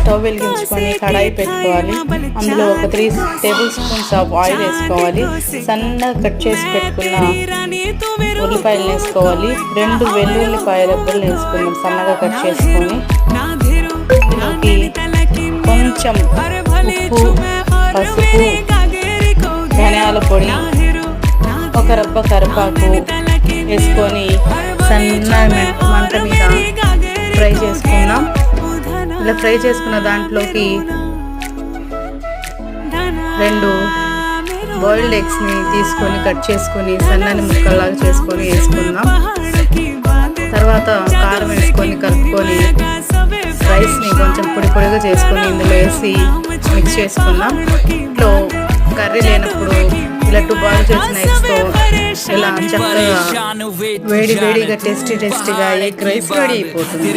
Stove వెలిగించుకొని కడాయి పెట్టుకోవాలి. అందులో ఒక 3 టేబుల్ స్పూన్స్ ఆఫ్ ఆయిల్ వేసుకోవాలి. సన్నగా కట్ చేసి పెట్టుకున్న ఉల్లిపాయలు వేసుకోవాలి. 2 వెల్లుల్లిపాయ రెబ్బలు వేసుకుందాం సన్నగా కట్ చేసుకొని. కొంచెం ఉప్పు, పసుపు, ధనియాల పొడి, ఒక రబ్బ కరివేపాకు వేసుకొని సన్నగా మంట మీద ఫ్రై చేసుకుందాం. ఇలా ఫ్రై చేసుకున్న దాంట్లోకి 2 బాయిల్డ్ ఎగ్స్ని తీసుకొని కట్ చేసుకొని సన్నని ముక్కల్లాగా చేసుకొని వేసుకుందాం. తర్వాత కారం వేసుకొని కలుపుకొని రైస్ని కొంచెం పొడి పొడిగా చేసుకొని ఇందులో వేసి మిక్స్ చేసుకుందాం. ఇంట్లో కర్రీ లేనప్పుడు ఇలా 2 బాయిల్ చేసిన ఎగ్స్తో ఇలా చక్కగా వేడిగా టేస్టీగా ఎగ్ రైస్ రెడీ అయిపోతుంది.